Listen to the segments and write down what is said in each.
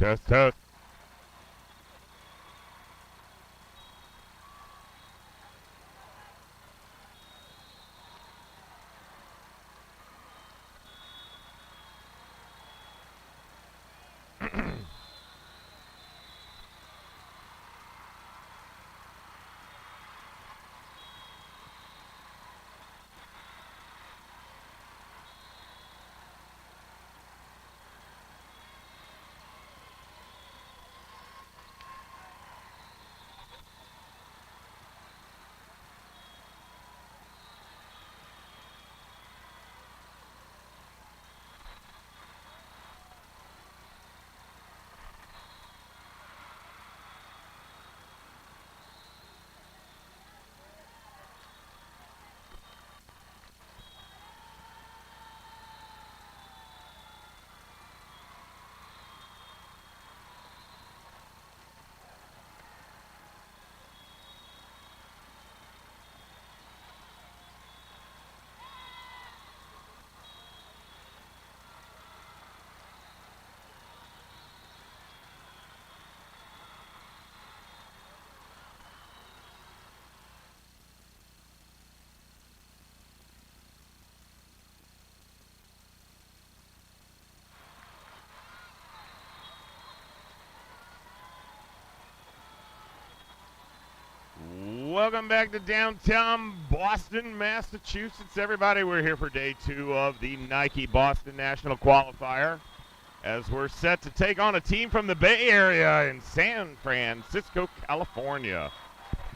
Test, test. Welcome back to downtown Boston, Massachusetts. Everybody, we're here for day 2 of the Nike Boston National Qualifier as we're set to take on a team from the Bay Area in San Francisco, California.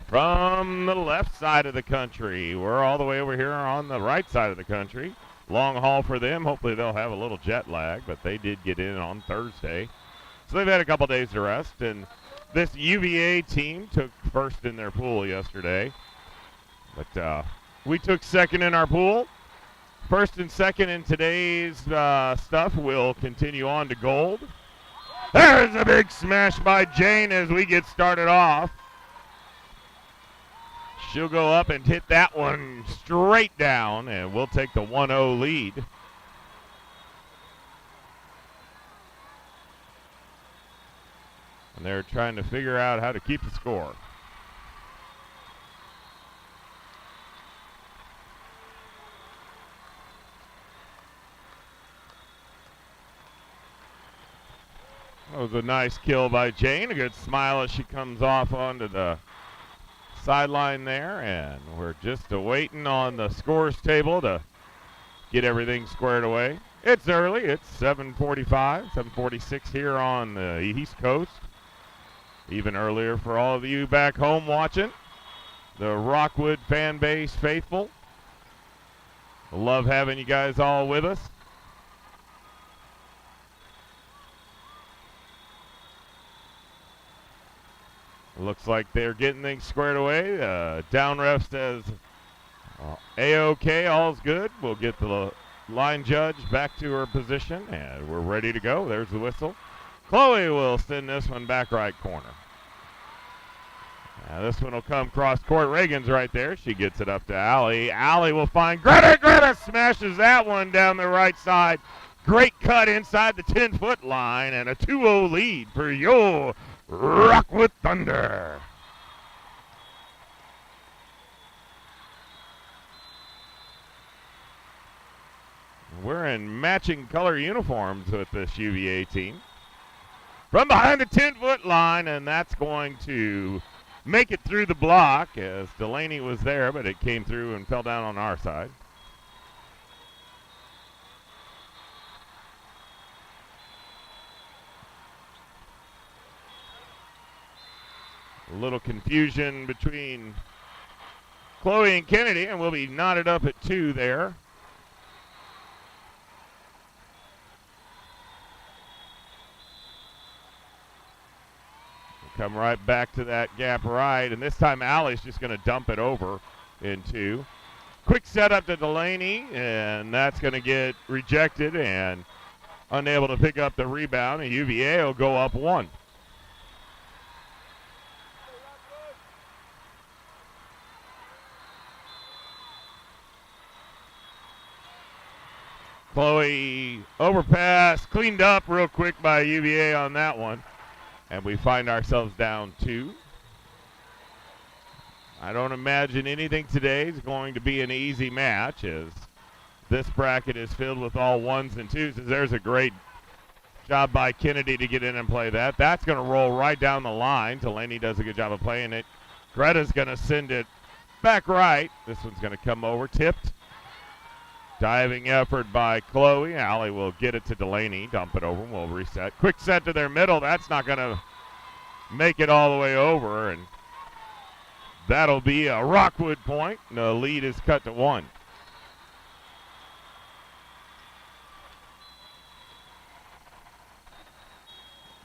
From the left side of the country, we're all the way over here on the right side of the country. Long haul for them. Hopefully they'll have a little jet lag, but they did get in on Thursday. So they've had a couple days to rest, and this UVA team took first in their pool yesterday. But we took second in our pool. First and second in today's stuff will continue on to gold. There's a big smash by Jane as we get started off. She'll go up and hit that one straight down, and we'll take the 1-0 lead. And they're trying to figure out how to keep the score. That was a nice kill by Jane. A good smile as she comes off onto the sideline there. And we're just waiting on the scores table to get everything squared away. It's early. It's 7:45, 7:46 here on the East Coast. Even earlier for all of you back home watching. The Rockwood fan base faithful. Love having you guys all with us. Looks like they're getting things squared away. Down ref says A-OK, all's good. We'll get the line judge back to her position, and we're ready to go. There's the whistle. Chloe will send this one back right corner. Now this one will come cross court. Reagan's right there. She gets it up to Allie. Allie will find Greta. Greta smashes that one down the right side. Great cut inside the 10-foot line, and a 2-0 lead for your Rockwood Thunder. We're in matching color uniforms with this UVA team. From behind the 10-foot line, and that's going to make it through the block as Delaney was there, but it came through and fell down on our side. A little confusion between Chloe and Kennedy, and we'll be knotted up at 2 there. We'll come right back to that gap right, and this time Allie's just going to dump it over in 2. Quick setup to Delaney, and that's going to get rejected and unable to pick up the rebound, and UVA will go up 1. Chloe overpass, cleaned up real quick by UVA on that one. And we find ourselves down 2. I don't imagine anything today is going to be an easy match, as this bracket is filled with all 1s and 2s. There's a great job by Kennedy to get in and play that. That's going to roll right down the line. Delaney does a good job of playing it. Greta's going to send it back right. This one's going to come over, tipped. Diving effort by Chloe. Allie will get it to Delaney, dump it over, and we'll reset. Quick set to their middle. That's not going to make it all the way over, and that'll be a Rockwood point. The lead is cut to 1.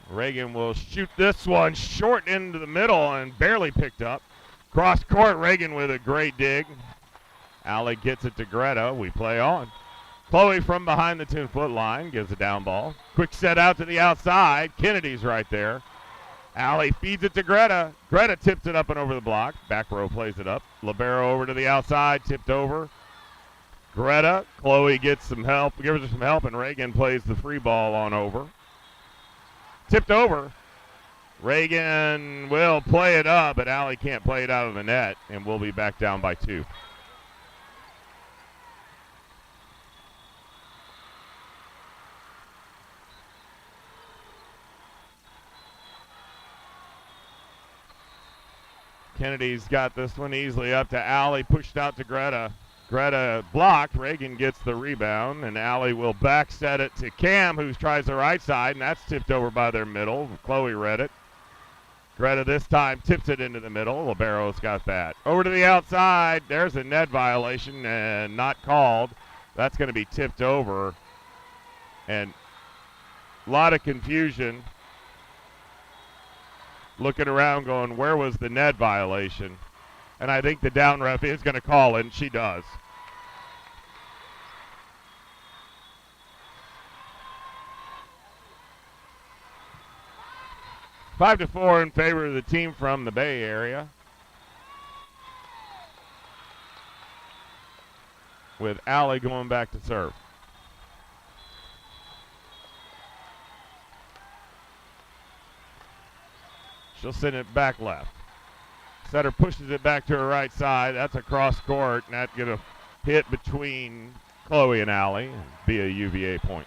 Reagan will shoot this one short into the middle and barely picked up. Cross court, Reagan with a great dig. Allie gets it to Greta. We play on. Chloe from behind the 10-foot line gives a down ball. Quick set out to the outside. Kennedy's right there. Allie feeds it to Greta. Greta tips it up and over the block. Back row plays it up. Libero over to the outside, tipped over. Greta, Chloe gets some help, gives her some help, and Reagan plays the free ball on over. Tipped over. Reagan will play it up, but Allie can't play it out of the net, and we'll be back down by 2. Kennedy's got this one easily up to Allie, pushed out to Greta. Greta blocked. Reagan gets the rebound, and Allie will back set it to Cam, who tries the right side, and that's tipped over by their middle. Chloe read it. Greta this time tips it into the middle. Libero's got that. Over to the outside. There's a net violation and not called. That's going to be tipped over, and a lot of confusion. Looking around going, where was the net violation? And I think the down ref is going to call it, and she does. Five to 4 in favor of the team from the Bay Area, with Allie going back to serve. She'll send it back left. Setter pushes it back to her right side. That's a cross court, and that's going to hit between Chloe and Allie and be a UVA point.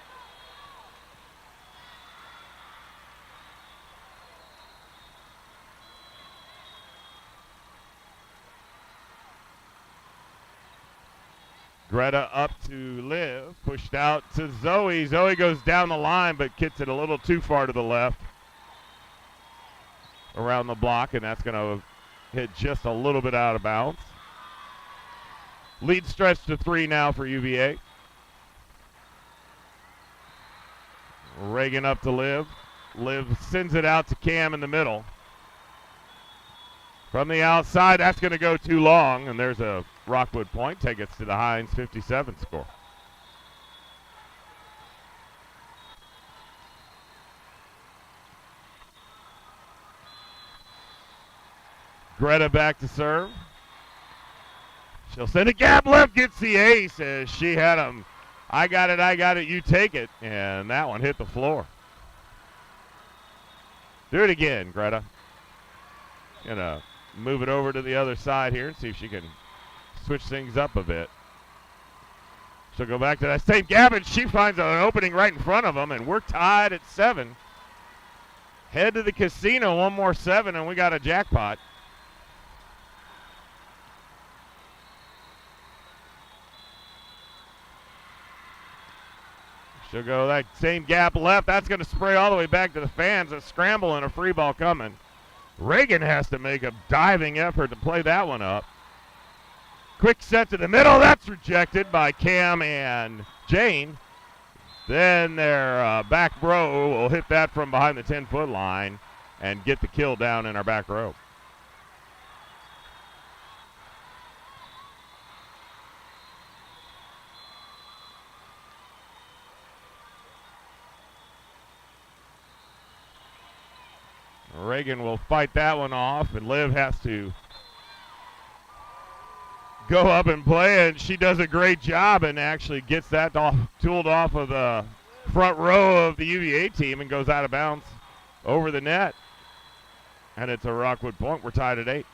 Greta up to Liv, pushed out to Zoe. Zoe goes down the line, but gets it a little too far to the left around the block, and that's going to hit just a little bit out of bounds. Lead stretched to 3 now for UVA. Reagan up to Liv. Liv sends it out to Cam in the middle. From the outside, that's going to go too long, and there's a Rockwood point. Take us to the Hines 57 score. Greta back to serve. She'll send a gap left, gets the ace as she had him. I got it, you take it. And that one hit the floor. Do it again, Greta. Gonna move it over to the other side here and see if she can switch things up a bit. She'll go back to that same gap, and she finds an opening right in front of them, and we're tied at 7. Head to the casino, one more 7, and we got a jackpot. She'll go that same gap left. That's going to spray all the way back to the fans. A scramble and a free ball coming. Reagan has to make a diving effort to play that one up. Quick set to the middle. That's rejected by Cam and Jane. Then their back row will hit that from behind the 10-foot line and get the kill down in our back row. Reagan will fight that one off, and Liv has to go up and play, and she does a great job and actually gets that tooled off of the front row of the UVA team and goes out of bounds over the net. And it's a Rockwood point. We're tied at 8.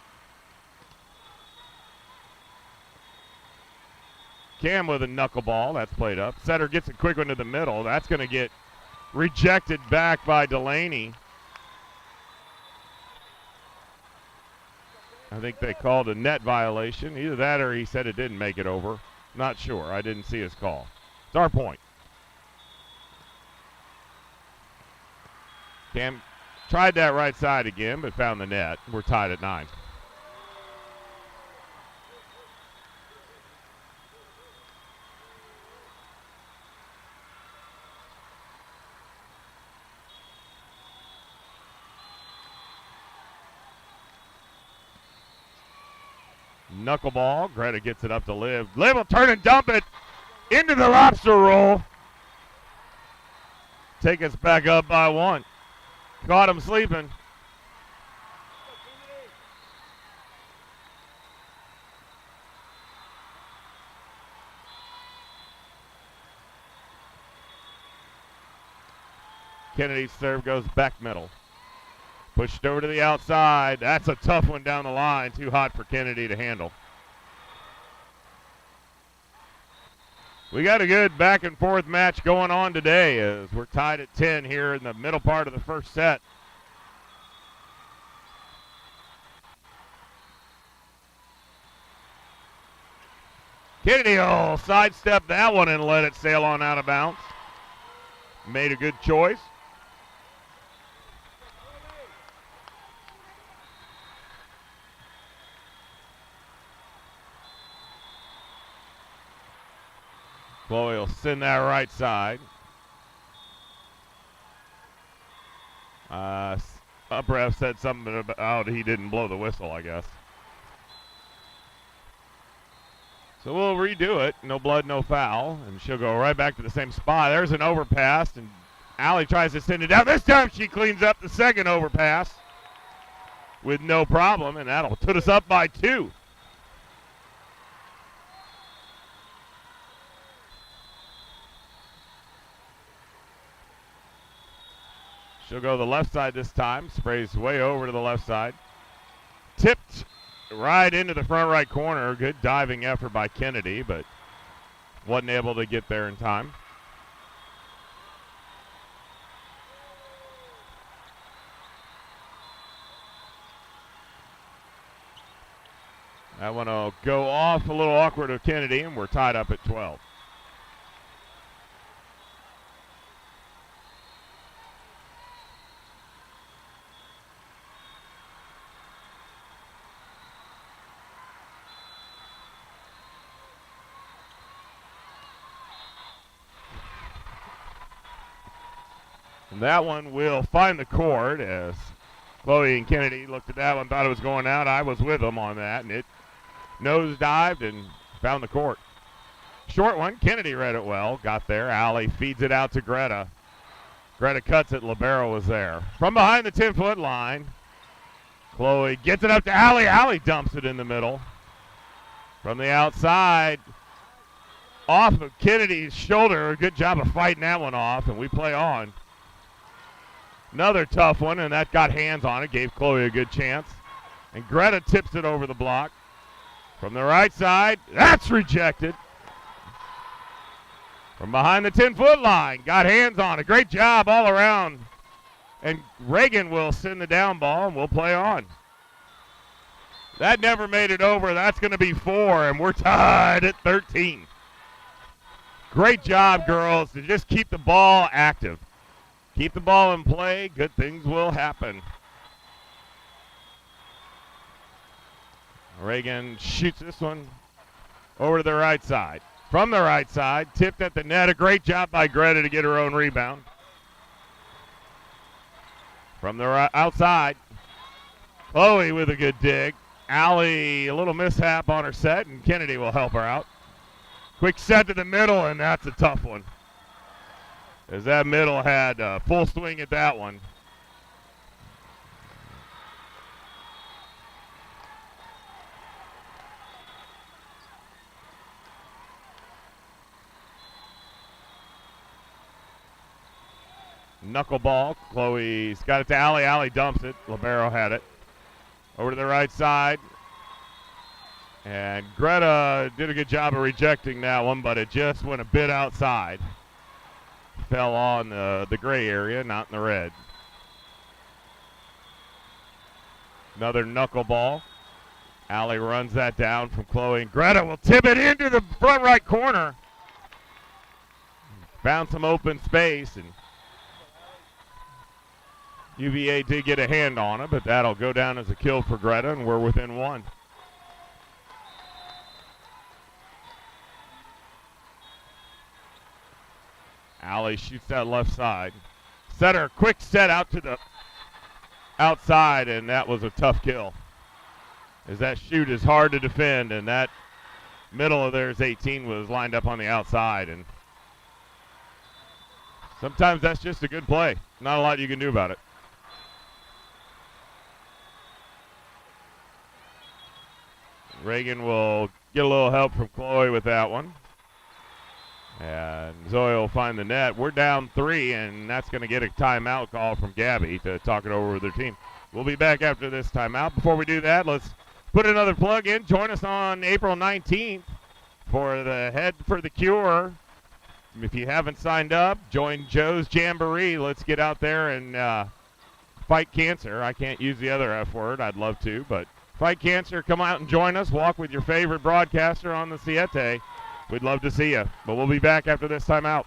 Cam with a knuckleball. That's played up. Setter gets a quick one to the middle. That's going to get rejected back by Delaney. I think they called a net violation. Either that or he said it didn't make it over. Not sure. I didn't see his call. It's our point. Cam tried that right side again, but found the net. We're tied at 9. Knuckleball. Greta gets it up to Liv. Liv will turn and dump it into the lobster roll. Take us back up by 1. Caught him sleeping. Kennedy's serve goes back middle. Pushed over to the outside. That's a tough one down the line. Too hot for Kennedy to handle. We got a good back and forth match going on today as we're tied at 10 here in the middle part of the first set. Kennedy will sidestep that one and let it sail on out of bounds. Made a good choice. Chloe will send that right side. Up ref said something about he didn't blow the whistle, I guess. So we'll redo it. No blood, no foul. And she'll go right back to the same spot. There's an overpass, and Allie tries to send it down. This time she cleans up the second overpass with no problem, and that'll put us up by 2. She'll go the left side this time. Sprays way over to the left side. Tipped right into the front right corner. Good diving effort by Kennedy, but wasn't able to get there in time. That one will go off a little awkward of Kennedy, and we're tied up at 12. And that one will find the court as Chloe and Kennedy looked at that one, thought it was going out. I was with them on that, and it nosedived and found the court. Short one. Kennedy read it well. Got there. Allie feeds it out to Greta. Greta cuts it. Libero was there. From behind the 10-foot line, Chloe gets it up to Allie. Allie dumps it in the middle. From the outside, off of Kennedy's shoulder. Good job of fighting that one off, and we play on. Another tough one, and that got hands on it. Gave Chloe a good chance. And Greta tips it over the block. From the right side, that's rejected. From behind the 10-foot line, got hands on it. Great job all around. And Reagan will send the down ball, and we'll play on. That never made it over. That's going to be 4, and we're tied at 13. Great job, girls, to just keep the ball active. Keep the ball in play. Good things will happen. Reagan shoots this one over to the right side. From the right side, tipped at the net. A great job by Greta to get her own rebound. From the outside, Chloe with a good dig. Allie, a little mishap on her set, and Kennedy will help her out. Quick set to the middle, and that's a tough one. As that middle had full swing at that one. Knuckleball. Chloe's got it to Allie. Allie dumps it. Libero had it. Over to the right side. And Greta did a good job of rejecting that one, but it just went a bit outside. Fell on the gray area, not in the red. Another knuckleball. Allie runs that down from Chloe, and Greta will tip it into the front right corner. Found some open space, and UVA did get a hand on it, but that'll go down as a kill for Greta, and we're within one. Allie shoots that left side. Setter, quick set out to the outside, and that was a tough kill. As that shoot is hard to defend, and that middle of theirs 18 was lined up on the outside, and sometimes that's just a good play. Not a lot you can do about it. Reagan will get a little help from Chloe with that one. And Zoe will find the net. We're down 3, and that's going to get a timeout call from Gabby to talk it over with her team. We'll be back after this timeout. Before we do that, let's put another plug in. Join us on April 19th for the Head for the Cure. If you haven't signed up, join Joe's Jamboree. Let's get out there and fight cancer. I can't use the other F word. I'd love to, but fight cancer. Come out and join us. Walk with your favorite broadcaster on the Siete. We'd love to see you, but we'll be back after this timeout.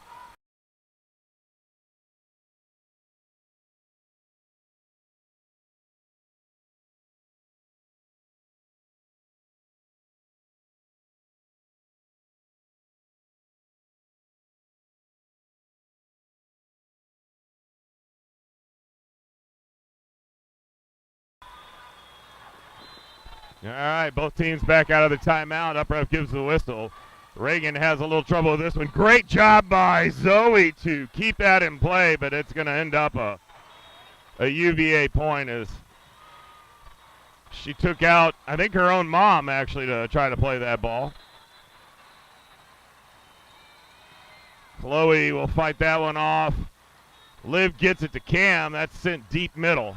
All right, both teams back out of the timeout. Up ref gives the whistle. Reagan has a little trouble with this one. Great job by Zoe to keep that in play, but it's going to end up a UVA point as she took out, I think, her own mom, actually, to try to play that ball. Chloe will fight that one off. Liv gets it to Cam. That's sent deep middle.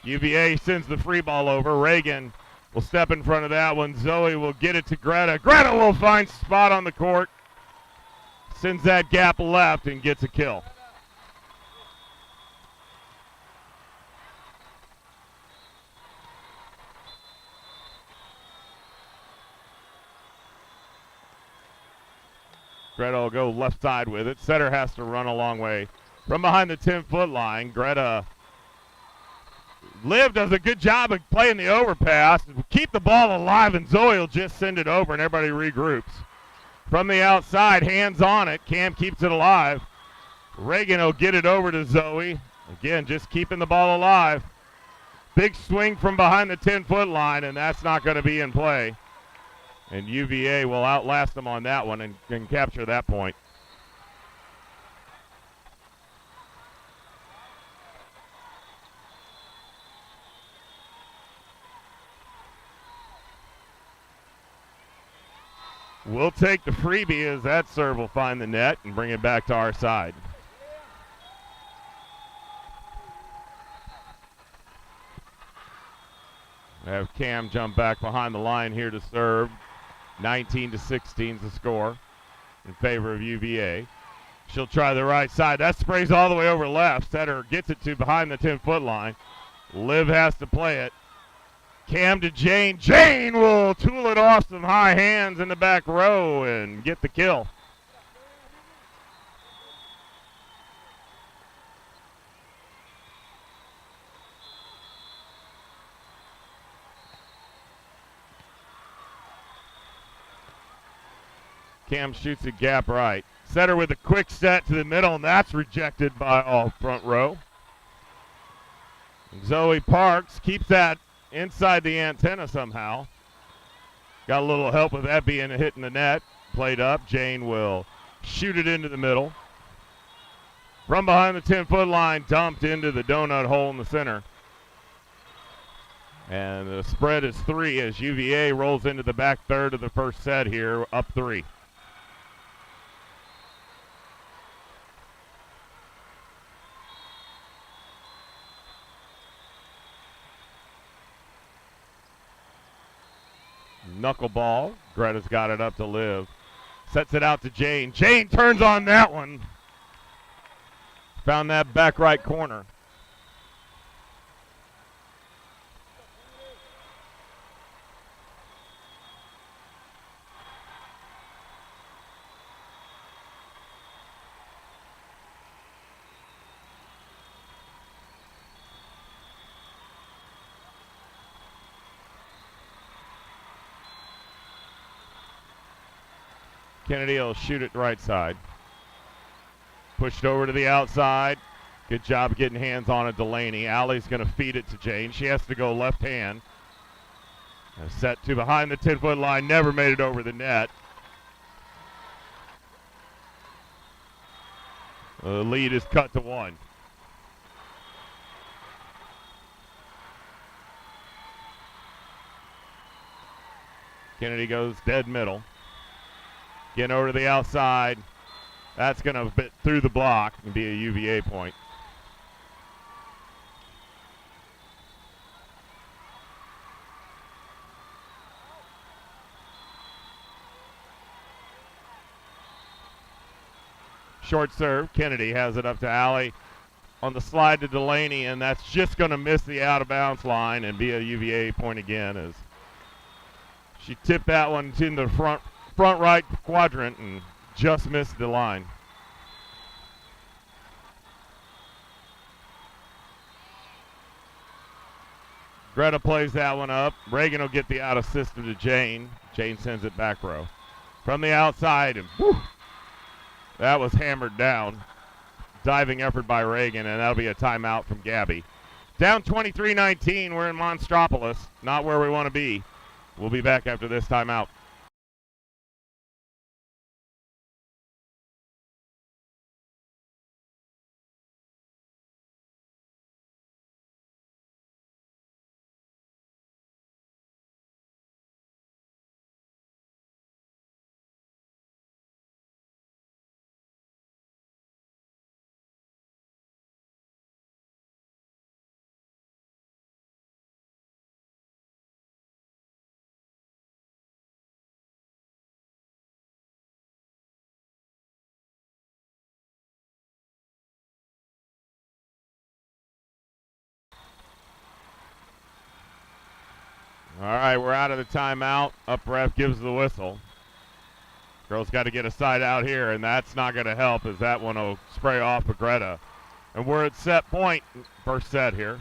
UVA sends the free ball over. Reagan will step in front of that one. Zoe will get it to Greta. Greta will find spot on the court. Sends that gap left and gets a kill. Greta will go left side with it. Setter has to run a long way from behind the 10-foot line. Greta Liv does a good job of playing the overpass. Keep the ball alive, and Zoe will just send it over, and everybody regroups. From the outside, hands on it. Cam keeps it alive. Reagan will get it over to Zoe. Again, just keeping the ball alive. Big swing from behind the 10-foot line, and that's not going to be in play. And UVA will outlast them on that one and can capture that point. We'll take the freebie as that serve will find the net and bring it back to our side. We have Cam jump back behind the line here to serve. 19-16 is the score in favor of UVA. She'll try the right side. That sprays all the way over left. Setter gets it to behind the 10-foot line. Liv has to play it. Cam to Jane. Jane will tool it off some high hands in the back row and get the kill. Cam shoots a gap right. Setter with a quick set to the middle, and that's rejected by all front row. Zoe Parks keeps that inside the antenna somehow. Got a little help with that being a hit in the net. Played up. Jane will shoot it into the middle. From behind the 10-foot line, dumped into the donut hole in the center. And the spread is 3 as UVA rolls into the back third of the first set here, up 3. Knuckleball. Greta's got it up to Liv. Sets it out to Jane. Jane turns on that one. Found that back right corner. Kennedy will shoot it right side. Pushed over to the outside. Good job getting hands on it, Delaney. Allie's going to feed it to Jane. She has to go left hand. Set to behind the 10-foot line. Never made it over the net. The lead is cut to 1. Kennedy goes dead middle. Getting over to the outside. That's going to bit through the block and be a UVA point. Short serve. Kennedy has it up to Allie on the slide to Delaney, and that's just going to miss the out-of-bounds line and be a UVA point again as she tipped that one in the front right quadrant and just missed the line. Greta plays that one up. Reagan will get the out of system to Jane. Jane sends it back row. From the outside, and whew, that was hammered down. Diving effort by Reagan, and that'll be a timeout from Gabby. Down 23-19, we're in Monstropolis. Not where we want to be. We'll be back after this timeout. All right, we're out of the timeout. Up ref gives the whistle. Girls got to get a side out here, and that's not going to help as that one will spray off of Greta. And we're at set point, first set here.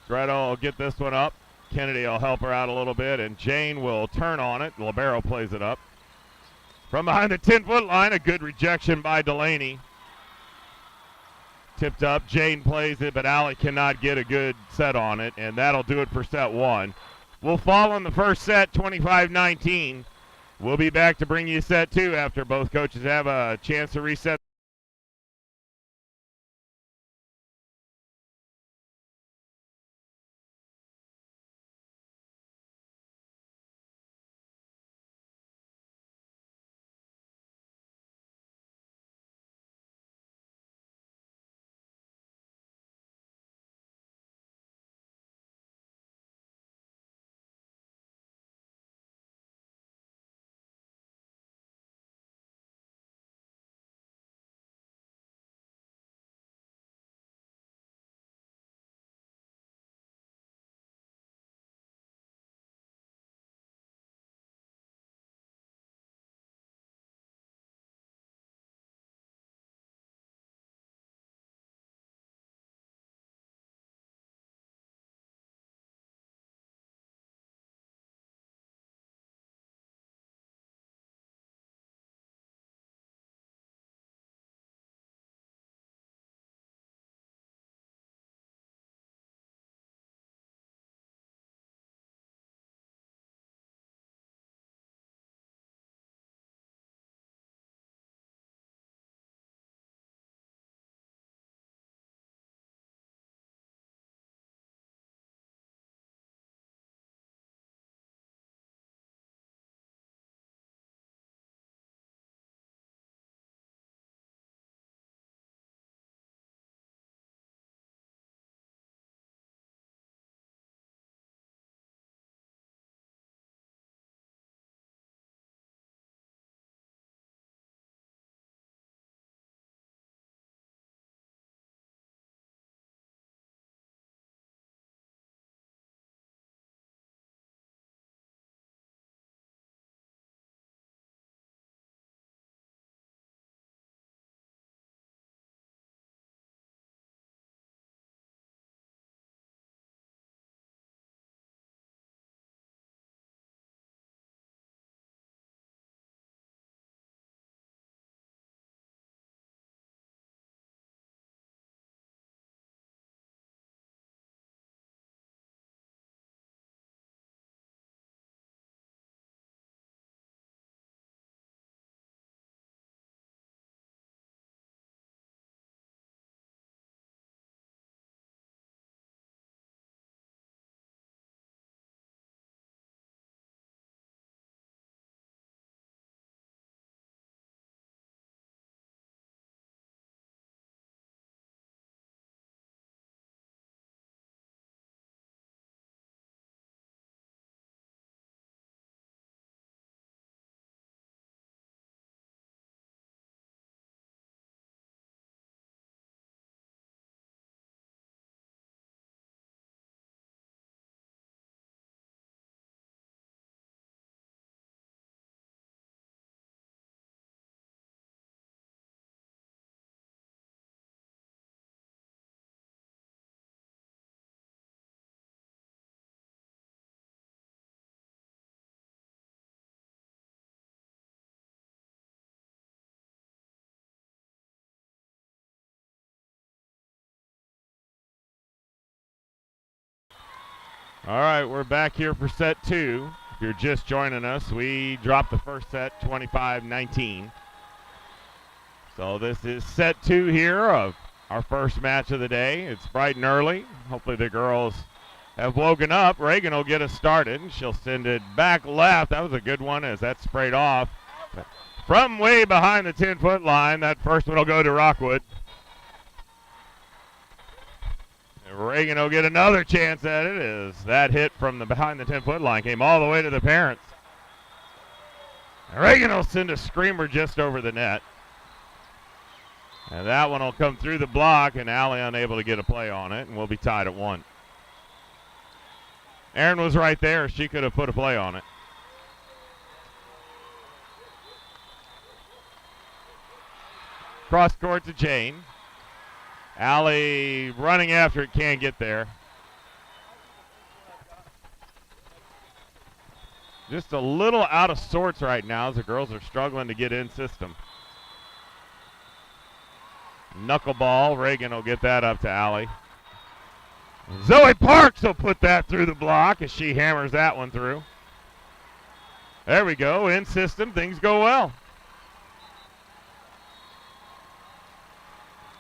Greta will get this one up. Kennedy will help her out a little bit, and Jane will turn on it. Libero plays it up. From behind the 10-foot line, a good rejection by Delaney. Tipped up, Jane plays it, but Allie cannot get a good set on it, and that'll do it for set 1. We'll fall in the first set, 25-19. We'll be back to bring you set 2 after both coaches have a chance to reset. All right, we're back here for set two. If you're just joining us, we dropped the first set 25-19. So this is set two here of our first match of the day. It's bright and early. Hopefully the girls have woken up. Reagan will get us started. She'll send it back left. That was a good one as that sprayed off. From way behind the 10-foot line, that first one will go to Rockwood. And Reagan will get another chance at it as that hit from the behind the 10-foot line came all the way to the parents. And Reagan will send a screamer just over the net. And that one will come through the block, and Allie unable to get a play on it, and we'll be tied at 1. Erin was right there. She could have put a play on it. Cross court to Jane. Allie running after it, can't get there. Just a little out of sorts right now as the girls are struggling to get in system. Knuckleball. Reagan will get that up to Allie. Zoe Parks will put that through the block as she hammers that one through. There we go. In system, things go well.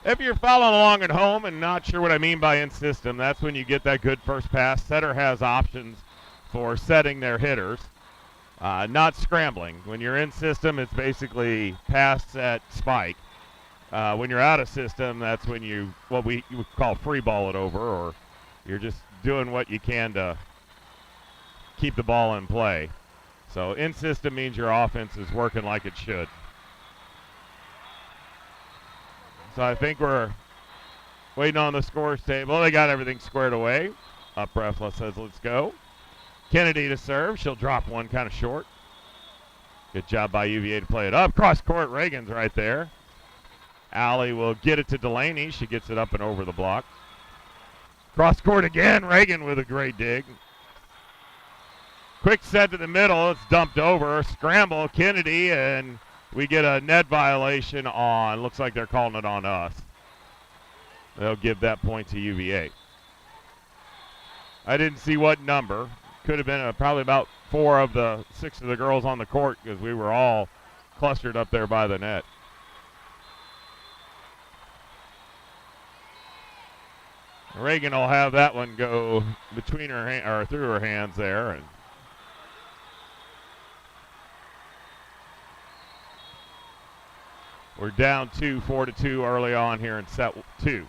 If you're following along at home and not sure what I mean by in system, that's when you get that good first pass. Setter has options for setting their hitters, not scrambling. When you're in system, it's basically pass, set, spike. When you're out of system, that's when you would call free ball it over, or you're just doing what you can to keep the ball in play. So in system means your offense is working like it should. So I think we're waiting on the scores table. They got everything squared away. Up ref says let's go. Kennedy to serve. She'll drop one kind of short. Good job by UVA to play it up. Cross court, Reagan's right there. Allie will get it to Delaney. She gets it up and over the block. Cross court again. Reagan with a great dig. Quick set to the middle. It's dumped over. Scramble, Kennedy, and we get a net violation on. Looks like they're calling it on us. They'll give that point to UVA. I didn't see what number. Could have been probably about 4 of the 6 of the girls on the court because we were all clustered up there by the net. Reagan will have that one go between her or through her hands there, and we're down 4-2 early on here in set 2.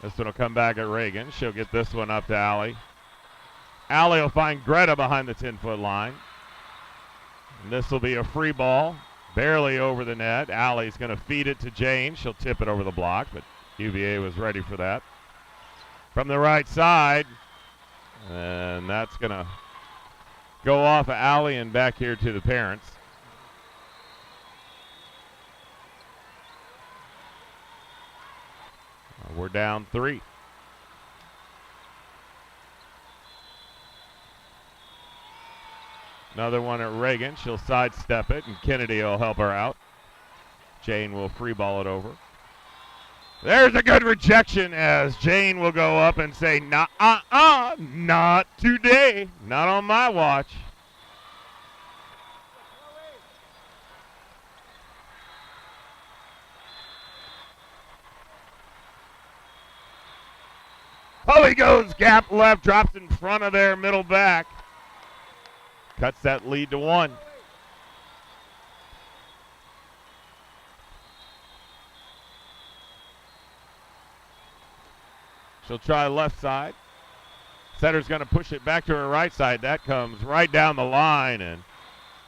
This one will come back at Reagan. She'll get this one up to Allie. Allie will find Greta behind the 10-foot line. And this will be a free ball. Barely over the net. Allie's going to feed it to Jane. She'll tip it over the block, but UVA was ready for that. From the right side, and that's going to go off of Allie and back here to the parents. We're down 3. Another one at Reagan. She'll sidestep it, and Kennedy will help her out. Jane will free ball it over. There's a good rejection as Jane will go up and say, not today. Not on my watch. Polly goes gap left, drops in front of their middle back. Cuts that lead to 1. She'll try left side. Setter's going to push it back to her right side. That comes right down the line, and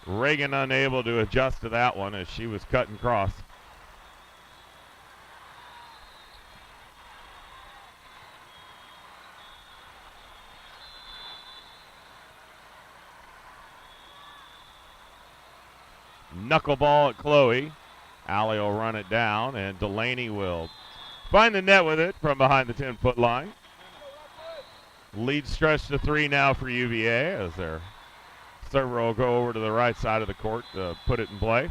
Reagan unable to adjust to that one as she was cutting cross. Knuckleball at Chloe. Allie will run it down, and Delaney will find the net with it from behind the 10-foot line. Lead stretch to 3 now for UVA as their server will go over to the right side of the court to put it in play.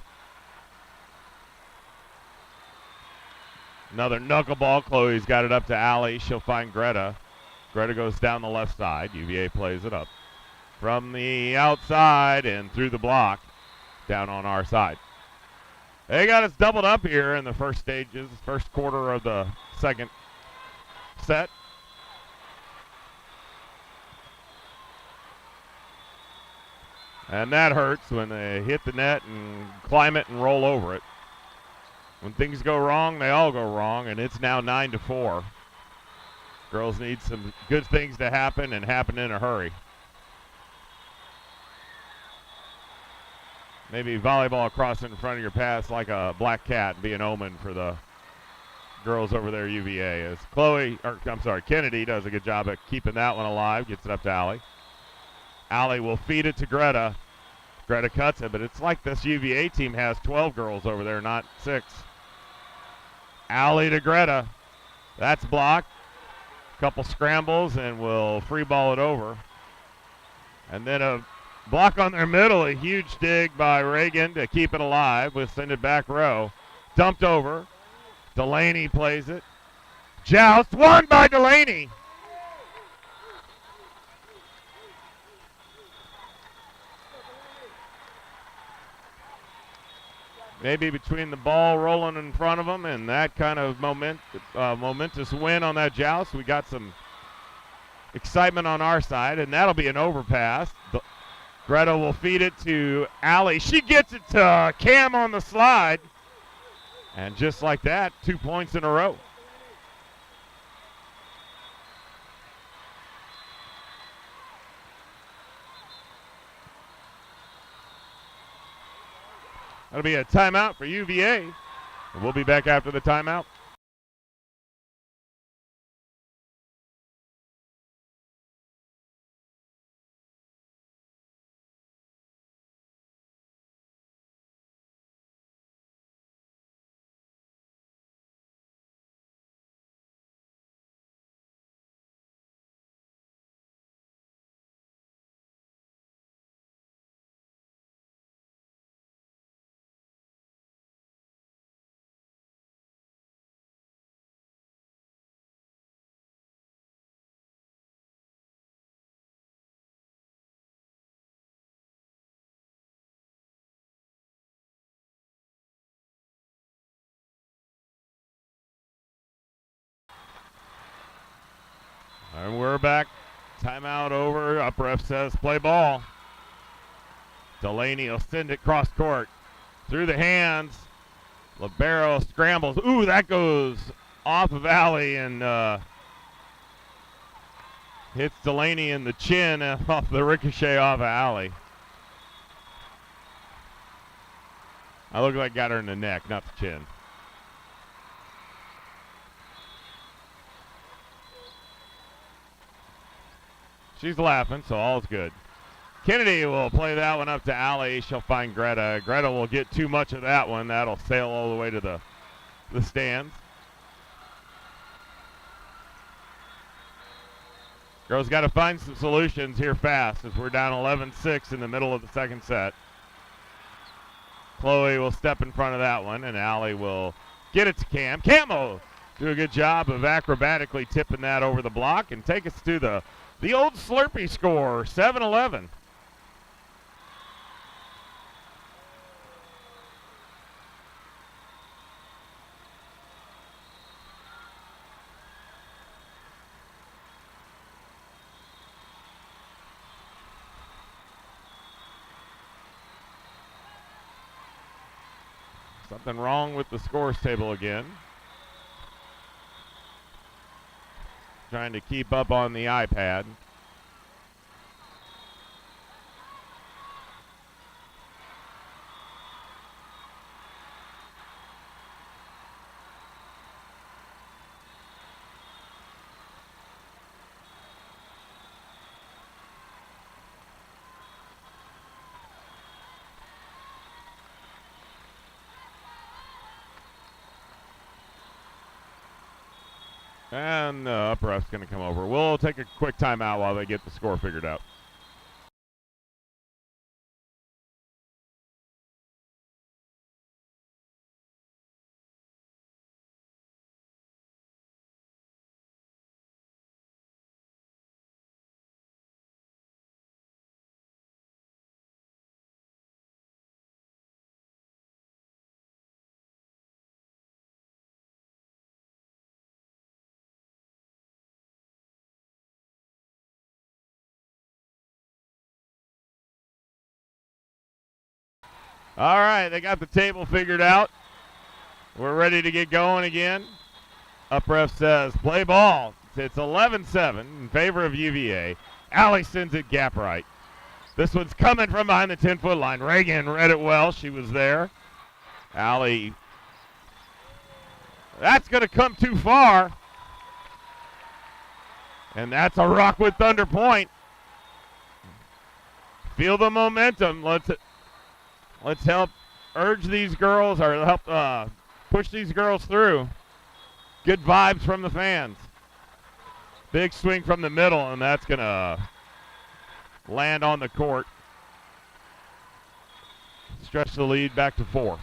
Another knuckleball. Chloe's got it up to Allie. She'll find Greta. Greta goes down the left side. UVA plays it up from the outside and through the block down on our side. They got us doubled up here in the first stages, first quarter of the second set. And that hurts when they hit the net and climb it and roll over it. When things go wrong, they all go wrong, and it's now 9-4. Girls need some good things to happen and happen in a hurry. Maybe volleyball across in front of your pass like a black cat and be an omen for the girls over there, UVA. As Kennedy does a good job at keeping that one alive, gets it up to Allie. Allie will feed it to Greta. Greta cuts it, but it's like this UVA team has 12 girls over there, not 6. Allie to Greta. That's blocked. Couple scrambles, and we'll free ball it over. And then a block on their middle, a huge dig by Reagan to keep it alive. We'll send it back row. Dumped over. Delaney plays it. Joust, won by Delaney. Maybe between the ball rolling in front of them and that kind of momentous win on that joust, we got some excitement on our side, and that'll be an overpass. Greta will feed it to Allie. She gets it to Cam on the slide. And just like that, 2 points in a row. That'll be a timeout for UVA. And we'll be back after the timeout. And we're back. Timeout over. Up ref says play ball. Delaney will send it cross court. Through the hands. Libero scrambles. Ooh, that goes off of Allie and hits Delaney in the chin off the ricochet off of Allie. I look like I got her in the neck, not the chin. She's laughing, so all's good. Kennedy will play that one up to Allie. She'll find Greta. Greta will get too much of that one. That'll sail all the way to the stands. Girls got to find some solutions here fast as we're down 11-6 in the middle of the second set. Chloe will step in front of that one, and Allie will get it to Cam. Cam will do a good job of acrobatically tipping that over the block and take us to the old Slurpee score, 7-11. Something wrong with the scores table again. Trying to keep up on the iPad. And the up ref's going to come over. We'll take a quick timeout while they get the score figured out. All right, they got the table figured out. We're ready to get going again. Up ref says, play ball. It's 11-7 in favor of UVA. Allie sends it gap right. This one's coming from behind the 10-foot line. Reagan read it well. She was there. Allie, that's going to come too far. And that's a Rockwood Thunder point. Feel the momentum. Let's help urge these girls or help push these girls through. Good vibes from the fans. Big swing from the middle, and that's going to land on the court. Stretch the lead back to 4.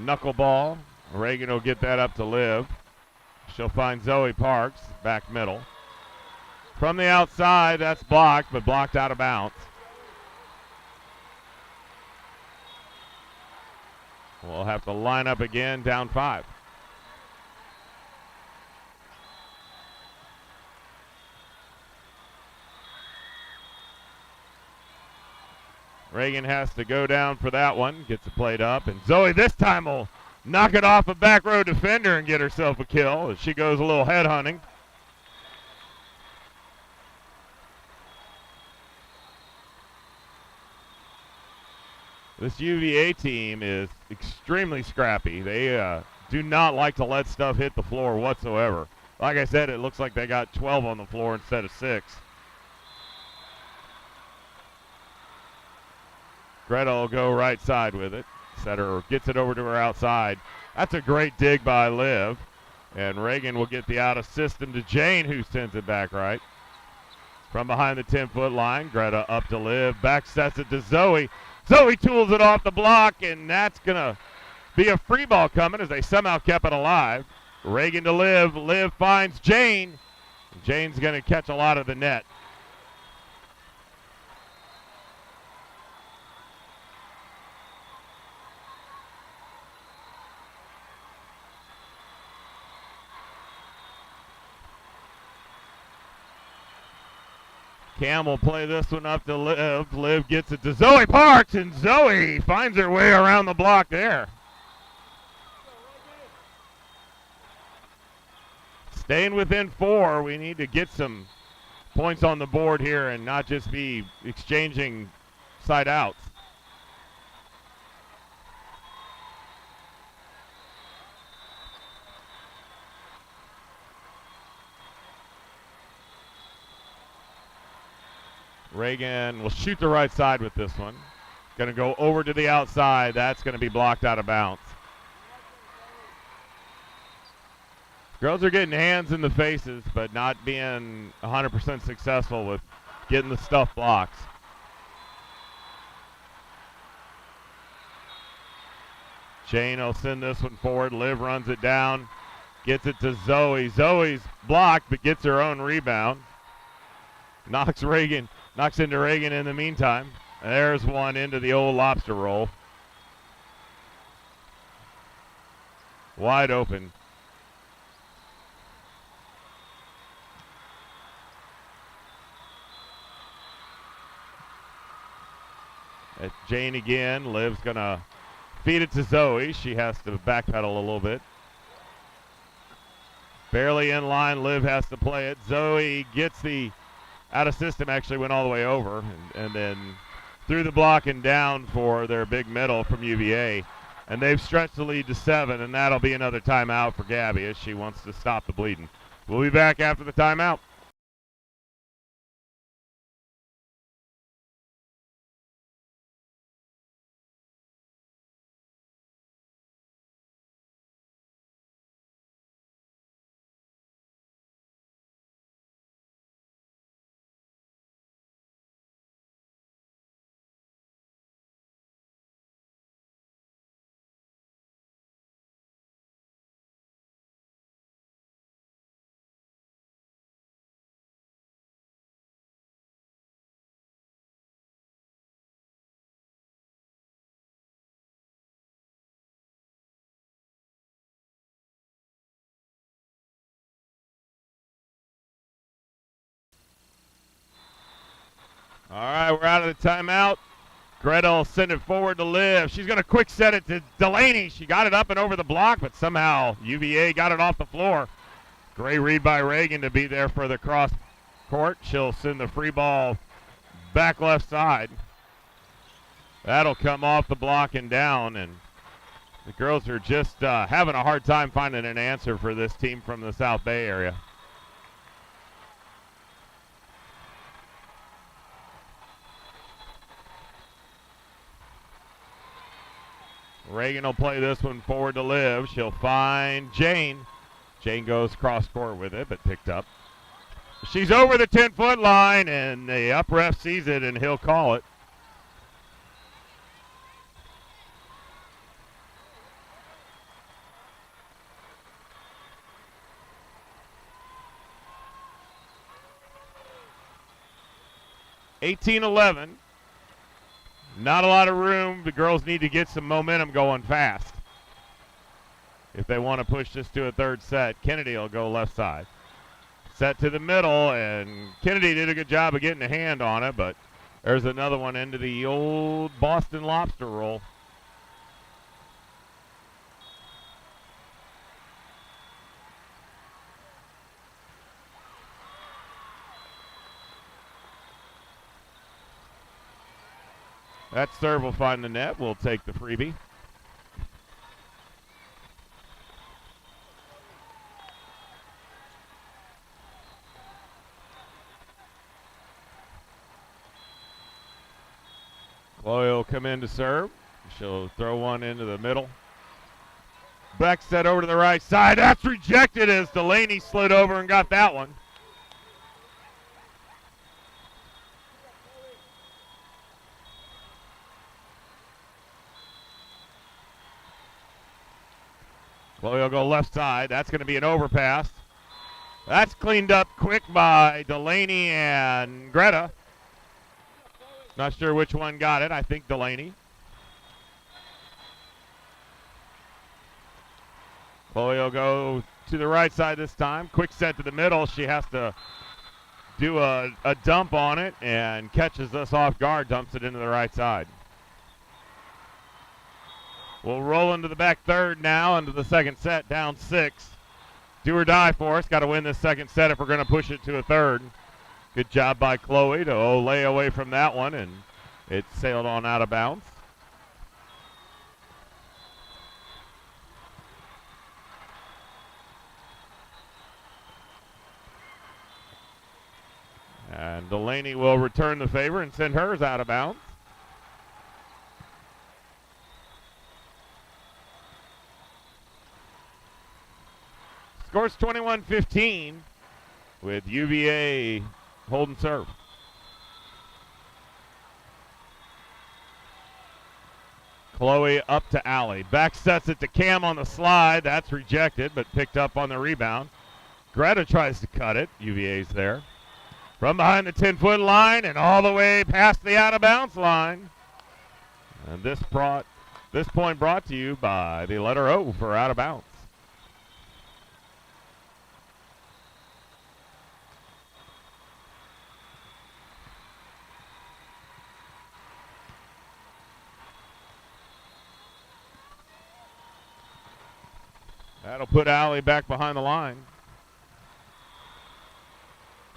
Knuckleball. Reagan will get that up to Liv. She'll find Zoe Parks, back middle. From the outside, that's blocked, but blocked out of bounds. We'll have to line up again, down 5. Reagan has to go down for that one, gets it played up, and Zoe this time will knock it off a back row defender and get herself a kill as she goes a little head hunting. This UVA team is extremely scrappy. They do not like to let stuff hit the floor whatsoever. Like I said, it looks like they got 12 on the floor instead of 6. Greta will go right side with it. Setter gets it over to her outside. That's a great dig by Liv. And Reagan will get the out of system to Jane, who sends it back right. From behind the 10-foot line, Greta up to Liv. Back sets it to Zoe. Zoe tools it off the block, and that's going to be a free ball coming as they somehow kept it alive. Reagan to Liv. Liv finds Jane. Jane's going to catch a lot of the net. Cam will play this one up to Liv. Liv gets it to Zoe Parks, and Zoe finds her way around the block there. Staying within 4, we need to get some points on the board here and not just be exchanging side outs. Reagan will shoot the right side with this one. Going to go over to the outside. That's going to be blocked out of bounds. Girls are getting hands in the faces, but not being 100% successful with getting the stuff blocked. Jane will send this one forward. Liv runs it down. Gets it to Zoe. Zoe's blocked, but gets her own rebound. Knocks into Reagan in the meantime. There's one into the old lobster roll. Wide open. At Jane again. Liv's going to feed it to Zoe. She has to backpedal a little bit. Barely in line. Liv has to play it. Zoe gets the out of system, actually went all the way over, and then through the block and down for their big middle from UVA. And they've stretched the lead to 7, and that'll be another timeout for Gabby as she wants to stop the bleeding. We'll be back after the timeout. All right, we're out of the timeout. Greta will send it forward to Liv. She's going to quick set it to Delaney. She got it up and over the block, but somehow UVA got it off the floor. Great read by Reagan to be there for the cross court. She'll send the free ball back left side. That'll come off the block and down, and the girls are just having a hard time finding an answer for this team from the South Bay area. Reagan will play this one forward to Liv. She'll find Jane. Jane goes cross court with it, but picked up. She's over the 10-foot line, and the up ref sees it, and he'll call it. (18-11). Not a lot of room. The girls need to get some momentum going fast if they want to push this to a third set. Kennedy will go left side. Set to the middle, and Kennedy did a good job of getting a hand on it, but there's another one into the old Boston lobster roll. That serve will find the net. We'll take the freebie. Chloe will come in to serve. She'll throw one into the middle. Back set over to the right side. That's rejected as Delaney slid over and got that one. Chloe will go left side. That's going to be an overpass. That's cleaned up quick by Delaney and Greta. Not sure which one got it. I think Delaney. Chloe will go to the right side this time. Quick set to the middle. She has to do a dump on it and catches us off guard, dumps it into the right side. We'll roll into the back third now, into the second set, down 6. Do or die for us. Got to win this second set if we're going to push it to a third. Good job by Chloe to lay away from that one, and it sailed on out of bounds. And Delaney will return the favor and send hers out of bounds. Scores 21-15 with UVA holding serve. Chloe up to Allie. Back sets it to Cam on the slide. That's rejected, but picked up on the rebound. Greta tries to cut it. UVA's there. From behind the 10-foot line and all the way past the out-of-bounds line. And this point brought to you by the letter O for out of bounds. That'll put Allie back behind the line.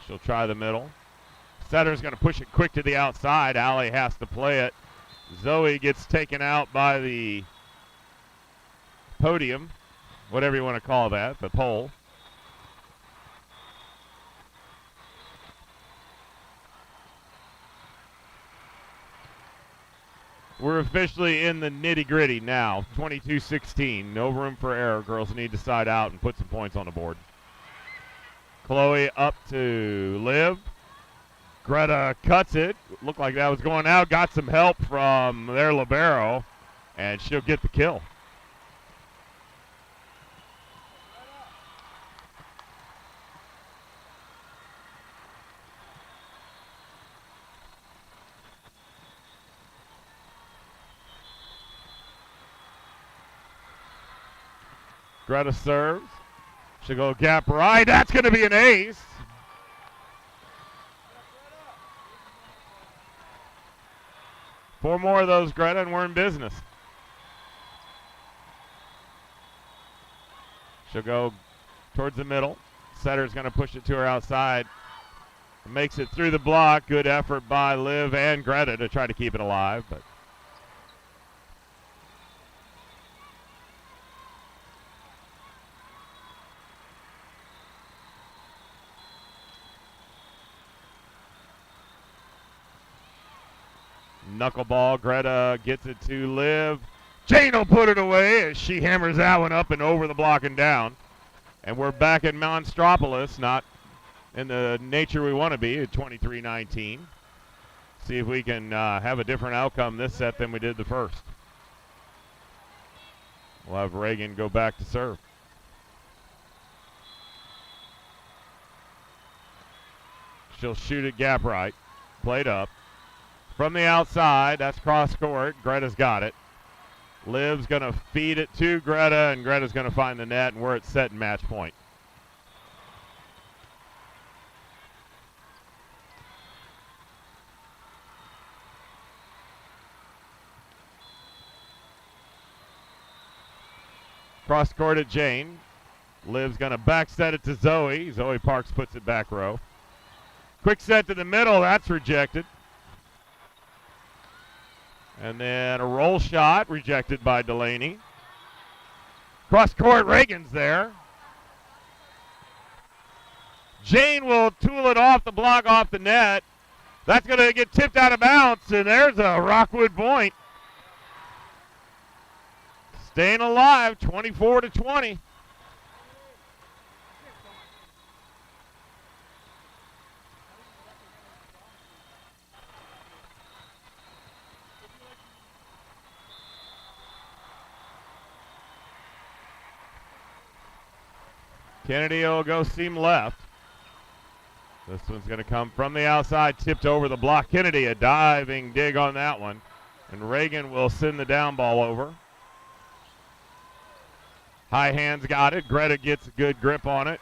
She'll try the middle. Setter's going to push it quick to the outside. Allie has to play it. Zoe gets taken out by the podium, whatever you want to call that, the pole. We're officially in the nitty-gritty now, 22-16. No room for error. Girls need to side out and put some points on the board. Chloe up to Liv. Greta cuts it. Looked like that was going out. Got some help from their libero, and she'll get the kill. Greta serves. She'll go gap right. That's going to be an ace. 4 more of those, Greta, and we're in business. She'll go towards the middle. Setter's going to push it to her outside. Makes it through the block. Good effort by Liv and Greta to try to keep it alive. But knuckleball. Greta gets it to Liv. Jane will put it away as she hammers that one up and over the block and down. And we're back at Monstropolis, not in the nature we want to be at 23-19. See if we can have a different outcome this set than we did the first. We'll have Reagan go back to serve. She'll shoot it gap right. Played up. From the outside, that's cross court. Greta's got it. Liv's going to feed it to Greta, and Greta's going to find the net, and we're at set and match point. Cross court at Jane. Liv's going to back set it to Zoe. Zoe Parks puts it back row. Quick set to the middle. That's rejected. And then a roll shot rejected by Delaney. Cross court, Reagan's there. Jane will tool it off the block, off the net. That's going to get tipped out of bounds, and there's a Rockwood point. Staying alive, 24-20. Kennedy will go seam left. This one's going to come from the outside, tipped over the block. Kennedy, a diving dig on that one. And Reagan will send the down ball over. High hands got it. Greta gets a good grip on it.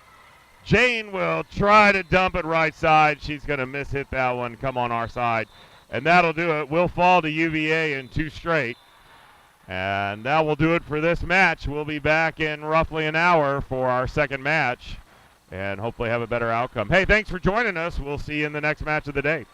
Jane will try to dump it right side. She's going to miss hit that one, come on our side. And that'll do it. We'll fall to UVA in 2 straight. And that will do it for this match. We'll be back in roughly an hour for our second match and hopefully have a better outcome. Hey, thanks for joining us. We'll see you in the next match of the day.